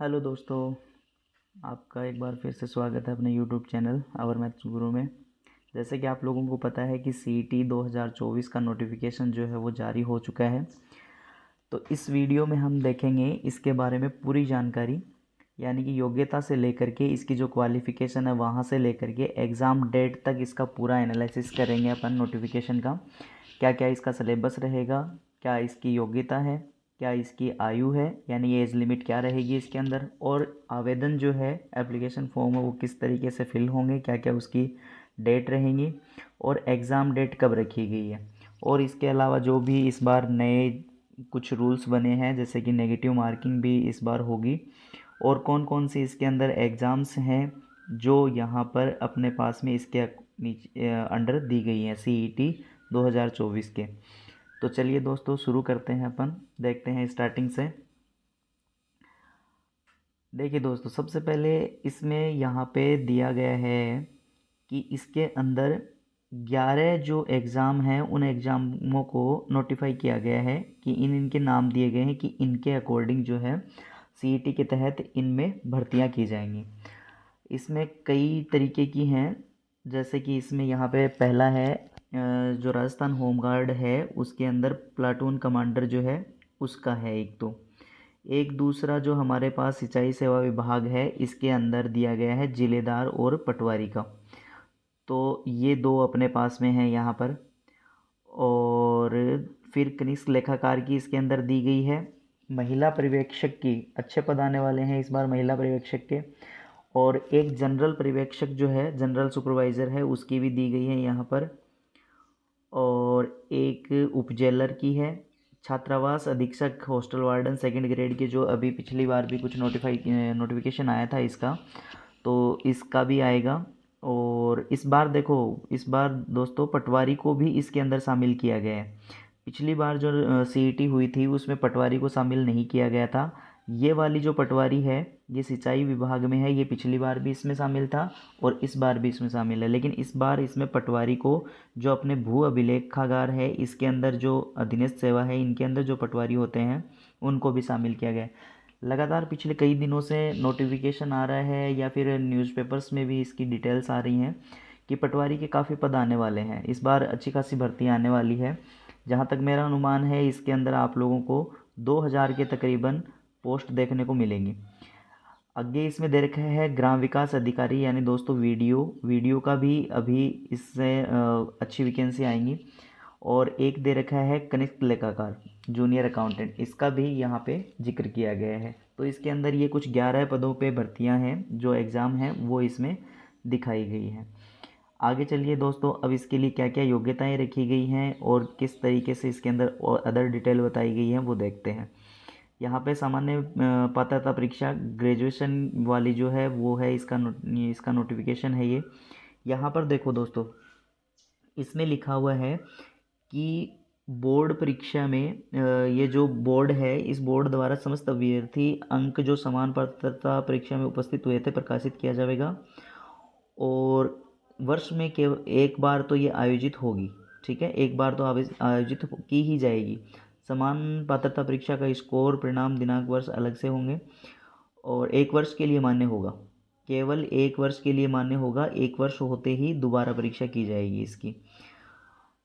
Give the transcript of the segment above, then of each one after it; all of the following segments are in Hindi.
हेलो दोस्तों, आपका एक बार फिर से स्वागत है अपने यूट्यूब चैनल आवर मैथ्स गुरु में। जैसे कि आप लोगों को पता है कि सीईटी 2024 का नोटिफिकेशन जो है वो जारी हो चुका है। तो इस वीडियो में हम देखेंगे इसके बारे में पूरी जानकारी, यानी कि योग्यता से लेकर के इसकी जो क्वालिफ़िकेशन है वहाँ से लेकर के एग्ज़ाम डेट तक इसका पूरा एनालिसिस करेंगे अपन नोटिफिकेशन का। क्या क्या इसका सिलेबस रहेगा, क्या इसकी योग्यता है, क्या इसकी आयु है यानी एज लिमिट क्या रहेगी इसके अंदर, और आवेदन जो है एप्लीकेशन फॉर्म है वो किस तरीके से फिल होंगे, क्या क्या उसकी डेट रहेंगी और एग्ज़ाम डेट कब रखी गई है। और इसके अलावा जो भी इस बार नए कुछ रूल्स बने हैं, जैसे कि नेगेटिव मार्किंग भी इस बार होगी, और कौन कौन सी इसके अंदर एग्ज़ाम्स हैं जो यहाँ पर अपने पास में इसके नीचे अंडर दी गई हैं सीईटी 2024 के। तो चलिए दोस्तों शुरू करते हैं, अपन देखते हैं स्टार्टिंग से। देखिए दोस्तों, सबसे पहले इसमें यहाँ पे दिया गया है कि इसके अंदर 11 जो एग्ज़ाम हैं उन एग्ज़ामों को नोटिफाई किया गया है कि इनके नाम दिए गए हैं कि इनके अकॉर्डिंग जो है सीईटी के तहत इनमें भर्तियां की जाएंगी। इसमें कई तरीके की हैं, जैसे कि इसमें यहाँ पे पहला है जो राजस्थान होमगार्ड है उसके अंदर प्लाटून कमांडर जो है उसका है एक। तो एक दूसरा जो हमारे पास सिंचाई सेवा विभाग है इसके अंदर दिया गया है जिलेदार और पटवारी का। तो ये दो अपने पास में हैं यहाँ पर। और फिर कनिष्ठ लेखाकार की इसके अंदर दी गई है। महिला पर्यवेक्षक की अच्छे पद आने वाले हैं इस बार महिला पर्यवेक्षक के। और एक जनरल पर्यवेक्षक जो है जनरल सुपरवाइज़र है उसकी भी दी गई है यहाँ पर। और एक उप जेलर की है। छात्रावास अधीक्षक हॉस्टल वार्डन सेकंड ग्रेड के, जो अभी पिछली बार भी कुछ नोटिफिकेशन आया था इसका, तो इसका भी आएगा। और इस बार देखो, इस बार दोस्तों पटवारी को भी इसके अंदर शामिल किया गया है। पिछली बार जो सीईटी हुई थी उसमें पटवारी को शामिल नहीं किया गया था। ये वाली जो पटवारी है ये सिंचाई विभाग में है, ये पिछली बार भी इसमें शामिल था और इस बार भी इसमें शामिल है। लेकिन इस बार इसमें पटवारी को जो अपने भू अभिलेखागार है इसके अंदर जो अधीनस्थ सेवा है इनके अंदर जो पटवारी होते हैं उनको भी शामिल किया गया है। लगातार पिछले कई दिनों से नोटिफिकेशन आ रहा है या फिर न्यूज़पेपर्स में भी इसकी डिटेल्स आ रही हैं कि पटवारी के काफ़ी पद आने वाले हैं इस बार, अच्छी खासी भर्ती आने वाली है। जहाँ तक मेरा अनुमान है इसके अंदर आप लोगों को 2000 के तकरीबन पोस्ट देखने को मिलेंगी। आगे इसमें दे रखा है ग्राम विकास अधिकारी, यानी दोस्तों वीडियो का भी अभी इससे अच्छी वैकेंसी आएंगी। और एक दे रखा है कनिष्ठ लेखाकार जूनियर अकाउंटेंट, इसका भी यहाँ पे जिक्र किया गया है। तो इसके अंदर ये कुछ 11 पदों पे भर्तियाँ हैं, जो एग्ज़ाम हैं वो इसमें दिखाई गई हैं। आगे चलिए दोस्तों, अब इसके लिए क्या क्या योग्यताएं रखी गई हैं और किस तरीके से इसके अंदर और अदर डिटेल बताई गई हैं वो देखते हैं। यहाँ पे सामान्य पात्रता परीक्षा ग्रेजुएशन वाली जो है वो है, इसका नोटिफिकेशन है ये। यहाँ पर देखो दोस्तों, इसमें लिखा हुआ है कि बोर्ड परीक्षा में ये जो बोर्ड है इस बोर्ड द्वारा समस्त अभ्यर्थी अंक जो समान पात्रता परीक्षा में उपस्थित हुए थे प्रकाशित किया जाएगा। और वर्ष में केवल एक बार तो ये आयोजित होगी, ठीक है, एक बार तो आयोजित की ही जाएगी। समान पात्रता परीक्षा का स्कोर परिणाम दिनांक वर्ष अलग से होंगे और एक वर्ष के लिए मान्य होगा, केवल एक वर्ष के लिए मान्य होगा, एक वर्ष होते ही दोबारा परीक्षा की जाएगी इसकी।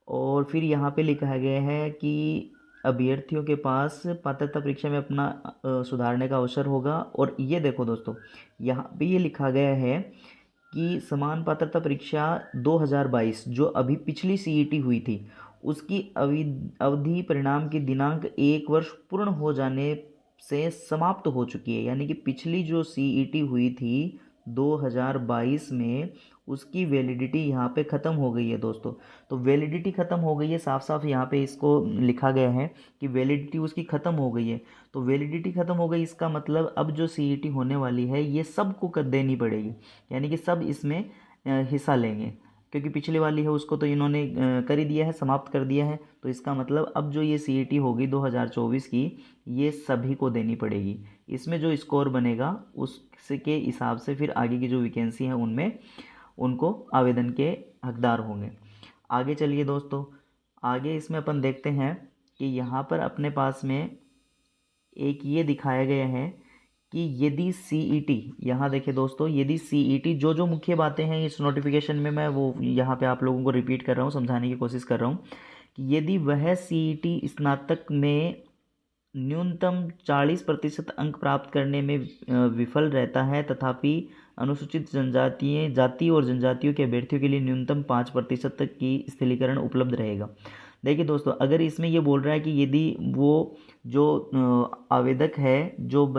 और फिर यहाँ पे लिखा गया है कि अभ्यर्थियों के पास पात्रता परीक्षा में अपना सुधारने का अवसर होगा। और ये देखो दोस्तों, यहाँ पे ये लिखा गया है कि समान पात्रता परीक्षा 2022 जो अभी पिछली सीईटी हुई थी उसकी अवधि परिणाम की दिनांक एक वर्ष पूर्ण हो जाने से समाप्त हो चुकी है। यानी कि पिछली जो सीईटी हुई थी 2022 में उसकी वैलिडिटी यहाँ पे ख़त्म हो गई है दोस्तों। तो वैलिडिटी ख़त्म हो गई है, साफ साफ यहाँ पे इसको लिखा गया है कि वैलिडिटी उसकी ख़त्म हो गई है। तो वैलिडिटी ख़त्म हो गई, इसका मतलब अब जो सीईटी होने वाली है ये सबको कर देनी पड़ेगी, यानी कि सब इसमें हिस्सा लेंगे, क्योंकि पिछली वाली है उसको तो इन्होंने कर ही दिया है, समाप्त कर दिया है। तो इसका मतलब अब जो ये सीईटी होगी 2024 की ये सभी को देनी पड़ेगी। इसमें जो स्कोर बनेगा उसके हिसाब से फिर आगे की जो वैकेंसी है उनमें उनको आवेदन के हकदार होंगे। आगे चलिए दोस्तों, आगे इसमें अपन देखते हैं कि यहाँ पर अपने पास में एक ये दिखाया गया है कि यदि सीईटी, यहाँ देखिए दोस्तों, यदि सीईटी, जो जो मुख्य बातें हैं इस नोटिफिकेशन में मैं वो यहाँ पे आप लोगों को रिपीट कर रहा हूँ, समझाने की कोशिश कर रहा हूँ कि यदि वह सीईटी स्नातक में न्यूनतम 40% अंक प्राप्त करने में विफल रहता है, तथापि अनुसूचित जनजातीय जाति और जनजातियों के अभ्यर्थियों के लिए न्यूनतम 5% तक की स्थलीकरण उपलब्ध रहेगा। देखिए दोस्तों, अगर इसमें ये बोल रहा है कि यदि वो जो आवेदक है, जो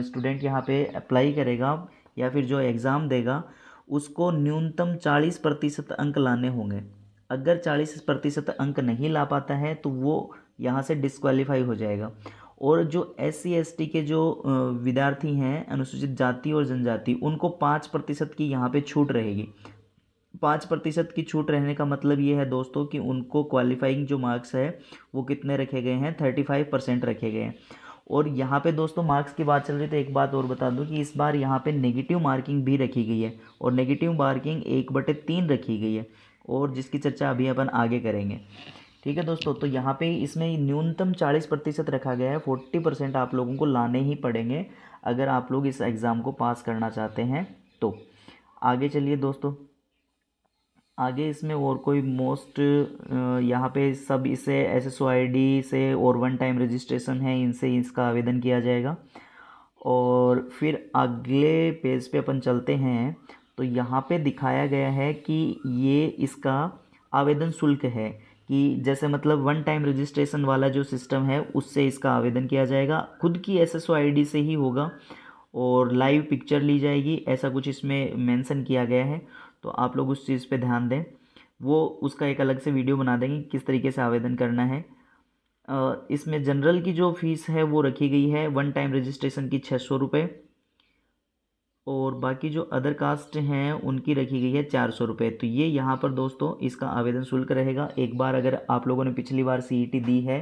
स्टूडेंट यहाँ पे अप्लाई करेगा या फिर जो एग्ज़ाम देगा, उसको न्यूनतम 40% अंक लाने होंगे। अगर 40% अंक नहीं ला पाता है तो वो यहाँ से डिस्क्वालीफाई हो जाएगा। और जो SC ST के जो विद्यार्थी हैं, अनुसूचित जाति और जनजाति, उनको 5% की यहाँ पे छूट रहेगी। 5% की छूट रहने का मतलब ये है दोस्तों कि उनको क्वालिफाइंग जो मार्क्स है वो कितने रखे गए हैं, 35% रखे गए हैं। और यहाँ पे दोस्तों मार्क्स की बात चल रही है तो एक बात और बता दूं कि इस बार यहाँ पे नेगेटिव मार्किंग भी रखी गई है, और नेगेटिव मार्किंग 1/3 रखी गई है, और जिसकी चर्चा अभी अपन आगे करेंगे। ठीक है दोस्तों, तो यहाँ पे इसमें न्यूनतम 40% रखा गया है। 40% आप लोगों को लाने ही पड़ेंगे अगर आप लोग इस एग्ज़ाम को पास करना चाहते हैं। तो आगे चलिए दोस्तों, आगे इसमें और कोई मोस्ट यहाँ पे सब इसे SSOID से और 1 टाइम रजिस्ट्रेशन है, इनसे इसका आवेदन किया जाएगा। और फिर अगले पेज पे अपन चलते हैं तो यहाँ पे दिखाया गया है कि ये इसका आवेदन शुल्क है, कि जैसे मतलब 1 टाइम रजिस्ट्रेशन वाला जो सिस्टम है उससे इसका आवेदन किया जाएगा, खुद की SSOID से ही होगा, और लाइव पिक्चर ली जाएगी, ऐसा कुछ इसमें मेंशन किया गया है। तो आप लोग उस चीज़ पे ध्यान दें, वो उसका एक अलग से वीडियो बना देंगे किस तरीके से आवेदन करना है। इसमें जनरल की जो फीस है वो रखी गई है 1 टाइम रजिस्ट्रेशन की 600 रुपये, और बाकी जो अदर कास्ट हैं उनकी रखी गई है 400 रुपये। तो ये यहाँ पर दोस्तों इसका आवेदन शुल्क रहेगा। एक बार अगर आप लोगों ने पिछली बार CET दी है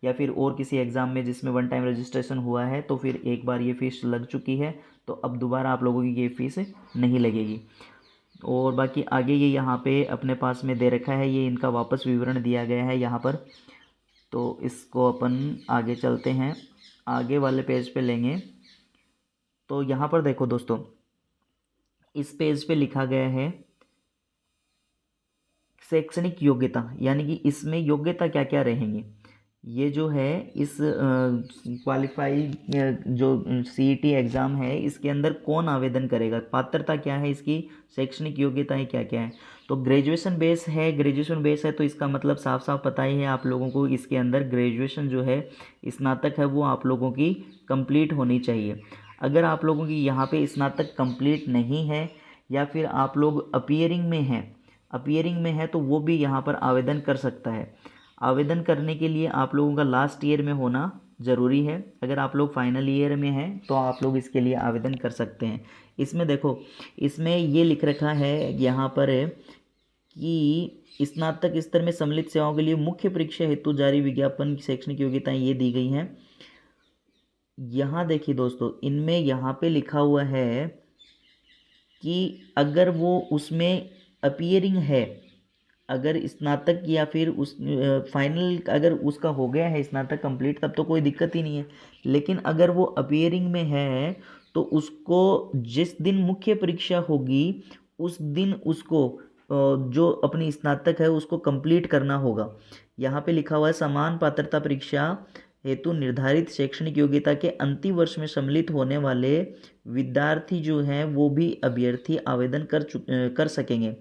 या फिर और किसी एग्ज़ाम में जिसमें 1 टाइम रजिस्ट्रेशन हुआ है तो फिर एक बार ये फ़ीस लग चुकी है, तो अब दोबारा आप लोगों की ये फ़ीस नहीं लगेगी। और बाकी आगे ये यहाँ पे अपने पास में दे रखा है, ये इनका वापस विवरण दिया गया है यहाँ पर। तो इसको अपन आगे चलते हैं, आगे वाले पेज पे लेंगे। तो यहाँ पर देखो दोस्तों, इस पेज पे लिखा गया है शैक्षणिक योग्यता, यानी कि इसमें योग्यता क्या क्या रहेंगी। ये जो है इस क्वालिफाई जो CET एग्ज़ाम है इसके अंदर कौन आवेदन करेगा, पात्रता क्या है इसकी, शैक्षणिक योग्यताएं क्या क्या है। तो ग्रेजुएशन बेस है, ग्रेजुएशन बेस है तो इसका मतलब साफ साफ पता ही है आप लोगों को, इसके अंदर ग्रेजुएशन जो है स्नातक है वो आप लोगों की कंप्लीट होनी चाहिए। अगर आप लोगों की यहाँ पे स्नातक कंप्लीट नहीं है या फिर आप लोग अपीयरिंग में है तो वो भी यहाँ पर आवेदन कर सकता है। आवेदन करने के लिए आप लोगों का लास्ट ईयर में होना ज़रूरी है। अगर आप लोग फाइनल ईयर में हैं तो आप लोग इसके लिए आवेदन कर सकते हैं। इसमें देखो, इसमें ये लिख रखा है यहाँ पर कि स्नातक स्तर में सम्मिलित सेवाओं के लिए मुख्य परीक्षा हेतु जारी विज्ञापन की शैक्षणिक योग्यताएं ये दी गई हैं। यहाँ देखिए दोस्तों, इनमें यहाँ पे लिखा हुआ है कि अगर वो उसमें अपीयरिंग है, अगर स्नातक या फिर उस फाइनल अगर उसका हो गया है स्नातक कंप्लीट तब तो कोई दिक्कत ही नहीं है। लेकिन अगर वो अपीयरिंग में है तो उसको जिस दिन मुख्य परीक्षा होगी उस दिन उसको जो अपनी स्नातक है उसको कंप्लीट करना होगा। यहाँ पे लिखा हुआ है समान पात्रता परीक्षा हेतु निर्धारित शैक्षणिक योग्यता के अंतिम वर्ष में सम्मिलित होने वाले विद्यार्थी जो हैं वो भी अभ्यर्थी आवेदन कर सकेंगे,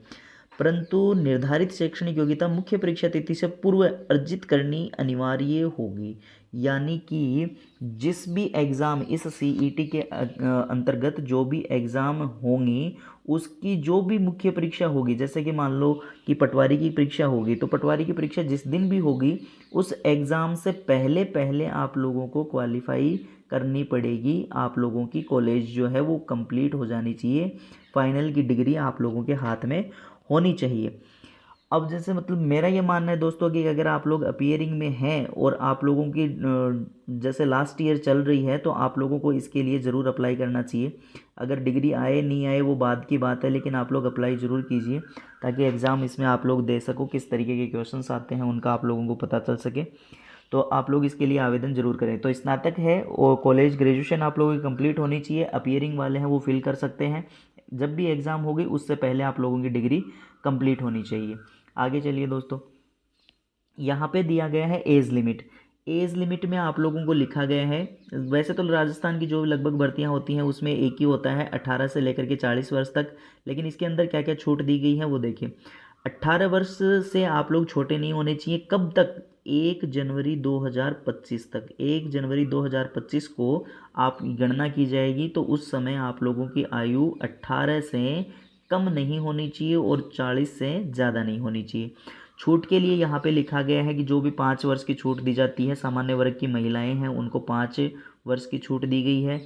परंतु निर्धारित शैक्षणिक योग्यता मुख्य परीक्षा तिथि से पूर्व अर्जित करनी अनिवार्य होगी। यानी कि जिस भी एग्ज़ाम इस CET के अंतर्गत जो भी एग्ज़ाम होंगी उसकी जो भी मुख्य परीक्षा होगी, जैसे कि मान लो कि पटवारी की परीक्षा होगी तो पटवारी की परीक्षा जिस दिन भी होगी उस एग्ज़ाम से पहले पहले आप लोगों को क्वालिफाई करनी पड़ेगी। आप लोगों की कॉलेज जो है वो कंप्लीट हो जानी चाहिए, फाइनल की डिग्री आप लोगों के हाथ में होनी चाहिए। अब जैसे मतलब मेरा ये मानना है दोस्तों कि अगर आप लोग अपीयरिंग में हैं और आप लोगों की जैसे लास्ट ईयर चल रही है तो आप लोगों को इसके लिए ज़रूर अप्लाई करना चाहिए। अगर डिग्री आए नहीं आए वो बाद की बात है, लेकिन आप लोग अप्लाई ज़रूर कीजिए ताकि एग्ज़ाम इसमें आप लोग दे सको, किस तरीके के क्वेश्चंस आते हैं उनका आप लोगों को पता चल सके। तो आप लोग इसके लिए आवेदन जरूर करें। तो स्नातक है और कॉलेज ग्रेजुएशन आप लोगों की कंप्लीट होनी चाहिए। अपीयरिंग वाले हैं वो फिल कर सकते हैं। जब भी एग्ज़ाम होगी उससे पहले आप लोगों की डिग्री कंप्लीट होनी चाहिए। आगे चलिए दोस्तों, यहाँ पे दिया गया है एज लिमिट। एज लिमिट में आप लोगों को लिखा गया है, वैसे तो राजस्थान की जो लगभग भर्तियां होती हैं उसमें एक ही होता है 18 से लेकर के 40 वर्ष तक, लेकिन इसके अंदर क्या क्या छूट दी गई है वो देखिए। 18 वर्ष से आप लोग छोटे नहीं होने चाहिए। कब तक? 1 जनवरी 2025 तक। 1 जनवरी 2025 को आप गणना की जाएगी, तो उस समय आप लोगों की आयु 18 से कम नहीं होनी चाहिए और 40 से ज़्यादा नहीं होनी चाहिए। छूट के लिए यहाँ पे लिखा गया है कि जो भी 5 वर्ष की छूट दी जाती है, सामान्य वर्ग की महिलाएं हैं उनको 5 वर्ष की छूट दी गई है,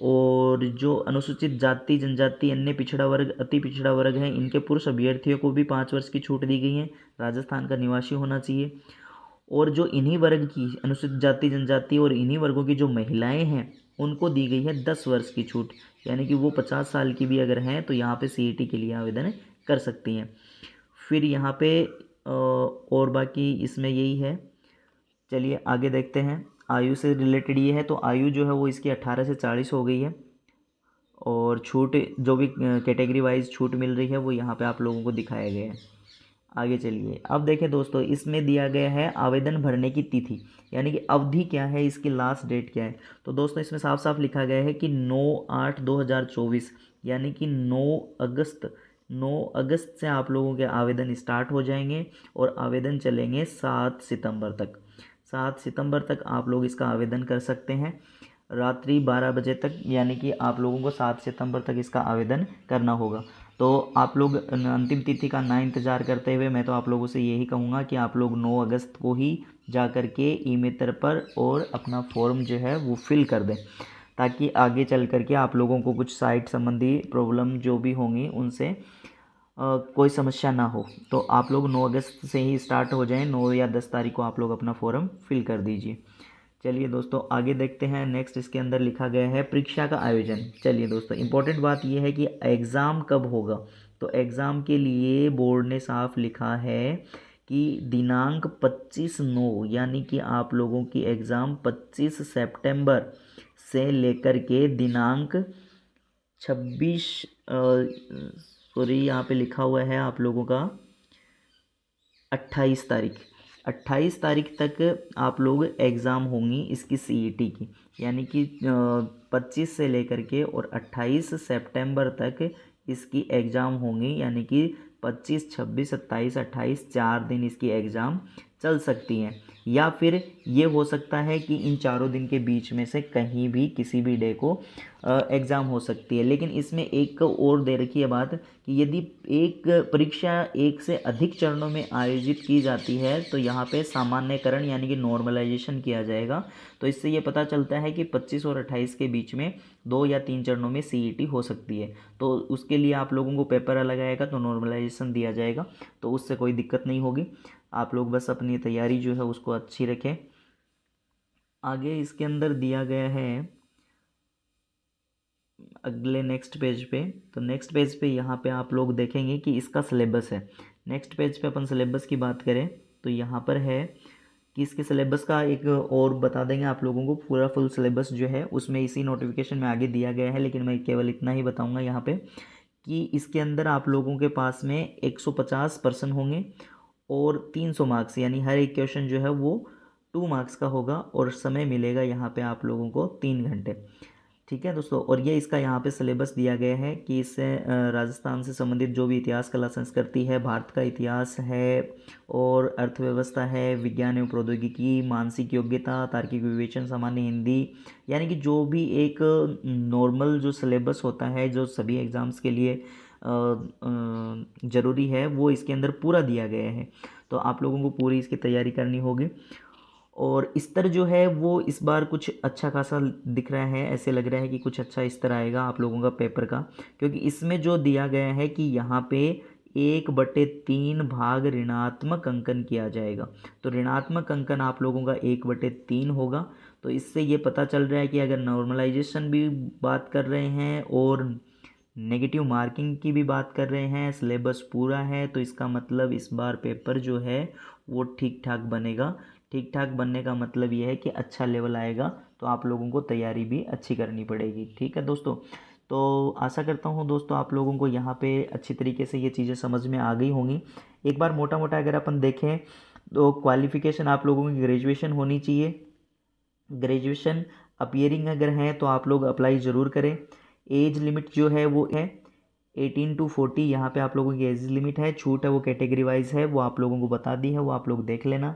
और जो अनुसूचित जाति जनजाति अन्य पिछड़ा वर्ग अति पिछड़ा वर्ग है इनके पुरुष अभ्यर्थियों को भी 5 वर्ष की छूट दी गई है। राजस्थान का निवासी होना चाहिए। और जो इन्हीं वर्ग की अनुसूचित जाति जनजाति और इन्हीं वर्गों की जो महिलाएं हैं उनको दी गई है 10 वर्ष की छूट, यानी कि वो 50 साल की भी अगर हैं तो यहाँ पे सीईटी के लिए आवेदन कर सकती हैं। फिर यहाँ पे और बाकी इसमें यही है। चलिए आगे देखते हैं। आयु से रिलेटेड ये है, तो आयु जो है वो इसकी 18 से 40 हो गई है, और छूट जो भी कैटेगरी वाइज छूट मिल रही है वो यहाँ पे आप लोगों को दिखाया गया है। आगे चलिए, अब देखें दोस्तों, इसमें दिया गया है आवेदन भरने की तिथि, यानी कि अवधि क्या है, इसकी लास्ट डेट क्या है। तो दोस्तों इसमें साफ साफ लिखा गया है कि 9/8/2024, यानी कि 9 अगस्त से आप लोगों के आवेदन स्टार्ट हो जाएंगे और आवेदन चलेंगे 7 सितंबर तक। 7 सितंबर तक आप लोग इसका आवेदन कर सकते हैं, रात्रि 12 बजे तक, यानी कि आप लोगों को 7 सितंबर तक इसका आवेदन करना होगा। तो आप लोग अंतिम तिथि का ना इंतज़ार करते हुए मैं तो आप लोगों से यही कहूँगा कि आप लोग 9 अगस्त को ही जा कर के ई-मित्र पर और अपना फॉर्म जो है वो फिल कर दें, ताकि आगे चल कर के आप लोगों को कुछ साइट संबंधी प्रॉब्लम जो भी होंगी उनसे कोई समस्या ना हो। तो आप लोग 9 अगस्त से ही स्टार्ट हो जाएं, 9 या 10 तारीख को आप लोग अपना फॉर्म फिल कर दीजिए। चलिए दोस्तों आगे देखते हैं। नेक्स्ट इसके अंदर लिखा गया है परीक्षा का आयोजन। चलिए दोस्तों, इंपॉर्टेंट बात यह है कि एग्ज़ाम कब होगा। तो एग्ज़ाम के लिए बोर्ड ने साफ लिखा है कि दिनांक 25/9, यानी कि आप लोगों की एग्ज़ाम 25 सितंबर से लेकर के दिनांक 26 सॉरी यहाँ पे लिखा हुआ है आप लोगों का 28 तारीख, 28 तारीख तक आप लोग एग्ज़ाम होंगी इसकी सीईटी की, यानी कि 25 से लेकर के और 28 सितंबर तक इसकी एग्ज़ाम होंगी, यानी कि 25, 26, 27, 28 4 दिन इसकी एग्ज़ाम चल सकती हैं। या फिर ये हो सकता है कि इन चारों दिन के बीच में से कहीं भी किसी भी डे को एग्ज़ाम हो सकती है। लेकिन इसमें एक और दे रखी है बात कि यदि एक परीक्षा एक से अधिक चरणों में आयोजित की जाती है तो यहाँ पे सामान्यकरण यानी कि नॉर्मलाइजेशन किया जाएगा। तो इससे ये पता चलता है कि 25 और 28 के बीच में 2 या 3 चरणों में सीईटी हो सकती है। तो उसके लिए आप लोगों को पेपर अलग आएगा तो नॉर्मलाइजेशन दिया जाएगा, तो उससे कोई दिक्कत नहीं होगी। आप लोग बस अपनी तैयारी जो है उसको अच्छी रखें। आगे इसके अंदर दिया गया है अगले नेक्स्ट पेज पे, तो नेक्स्ट पेज पे यहाँ पे आप लोग देखेंगे कि इसका सिलेबस है। नेक्स्ट पेज पे अपन सिलेबस की बात करें तो यहाँ पर है कि इसके सिलेबस का एक और बता देंगे आप लोगों को, पूरा फुल सिलेबस जो है उसमें इसी नोटिफिकेशन में आगे दिया गया है, लेकिन मैं केवल इतना ही बताऊँगा यहाँ पे कि इसके अंदर आप लोगों के पास में 150 पर्सन होंगे और 300 मार्क्स, यानी हर एक क्वेश्चन जो है वो 2 मार्क्स का होगा, और समय मिलेगा यहाँ पे आप लोगों को 3 घंटे। ठीक है दोस्तों, और ये इसका यहाँ पे सिलेबस दिया गया है कि इससे राजस्थान से संबंधित जो भी इतिहास, कला, संस्कृति है, भारत का इतिहास है और अर्थव्यवस्था है, विज्ञान एवं प्रौद्योगिकी, मानसिक योग्यता, तार्किक विवेचन, सामान्य हिंदी, यानी कि जो भी एक नॉर्मल जो सिलेबस होता है जो सभी एग्ज़ाम्स के लिए ज़रूरी है वो इसके अंदर पूरा दिया गया है। तो आप लोगों को पूरी इसकी तैयारी करनी होगी। और स्तर जो है वो इस बार कुछ अच्छा खासा दिख रहा है, ऐसे लग रहा है कि कुछ अच्छा स्तर आएगा आप लोगों का पेपर का, क्योंकि इसमें जो दिया गया है कि यहाँ पे 1/3 भाग ऋणात्मक अंकन किया जाएगा। तो ऋणात्मक अंकन आप लोगों का 1/3 होगा। तो इससे ये पता चल रहा है कि अगर नॉर्मलाइजेशन भी बात कर रहे हैं और नेगेटिव मार्किंग की भी बात कर रहे हैं, सिलेबस पूरा है, तो इसका मतलब इस बार पेपर जो है वो ठीक ठाक बनेगा। ठीक ठाक बनने का मतलब ये है कि अच्छा लेवल आएगा, तो आप लोगों को तैयारी भी अच्छी करनी पड़ेगी। ठीक है दोस्तों, तो आशा करता हूँ दोस्तों आप लोगों को यहाँ पे अच्छी तरीके से ये चीज़ें समझ में आ गई होंगी। एक बार मोटा मोटा अगर अपन देखें तो क्वालिफ़िकेशन आप लोगों की ग्रेजुएशन होनी चाहिए। ग्रेजुएशन अपीयरिंग अगर हैं तो आप लोग अप्लाई ज़रूर करें। एज लिमिट जो है वो है 18 to 40, यहाँ पे आप लोगों की एज लिमिट है। छूट है वो कैटेगरी वाइज है, वो आप लोगों को बता दी है, वो आप लोग देख लेना।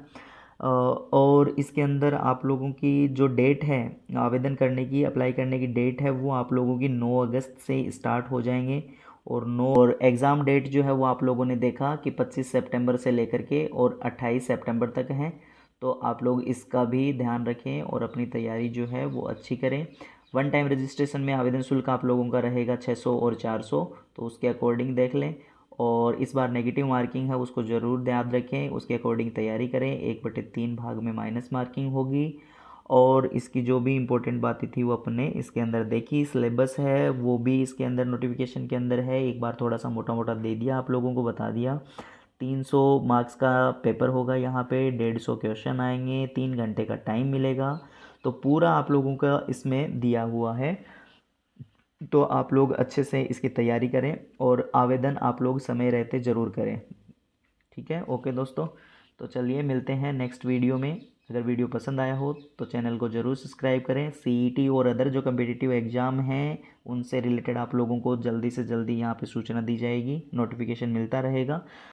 और इसके अंदर आप लोगों की जो डेट है आवेदन करने की, अप्लाई करने की डेट है, वो आप लोगों की 9 अगस्त से स्टार्ट हो जाएंगे। और एग्ज़ाम डेट जो है वो आप लोगों ने देखा कि 25 सितंबर से लेकर के और 28 सितंबर तक है। तो आप लोग इसका भी ध्यान रखें और अपनी तैयारी जो है वो अच्छी करें। वन टाइम रजिस्ट्रेशन में आवेदन शुल्क आप लोगों का रहेगा 600 और 400, तो उसके अकॉर्डिंग देख लें। और इस बार नेगेटिव मार्किंग है उसको ज़रूर याद रखें, उसके अकॉर्डिंग तैयारी करें। 1/3 भाग में माइनस मार्किंग होगी। और इसकी जो भी इम्पोर्टेंट बातें थी वो अपने इसके अंदर देखी। सिलेबस है वो भी इसके अंदर नोटिफिकेशन के अंदर है, एक बार थोड़ा सा मोटा मोटा दे दिया, आप लोगों को बता दिया। 300 मार्क्स का पेपर होगा, यहाँ पे 150 क्वेश्चन आएंगे, 3 घंटे का टाइम मिलेगा। तो पूरा आप लोगों का इसमें दिया हुआ है, तो आप लोग अच्छे से इसकी तैयारी करें और आवेदन आप लोग समय रहते ज़रूर करें। ठीक है, ओके दोस्तों, तो चलिए मिलते हैं नेक्स्ट वीडियो में। अगर वीडियो पसंद आया हो तो चैनल को ज़रूर सब्सक्राइब करें। सीईटी और अदर जो कम्पिटिटिव एग्ज़ाम हैं उनसे रिलेटेड आप लोगों को जल्दी से जल्दी यहाँ पे सूचना दी जाएगी, नोटिफिकेशन मिलता रहेगा।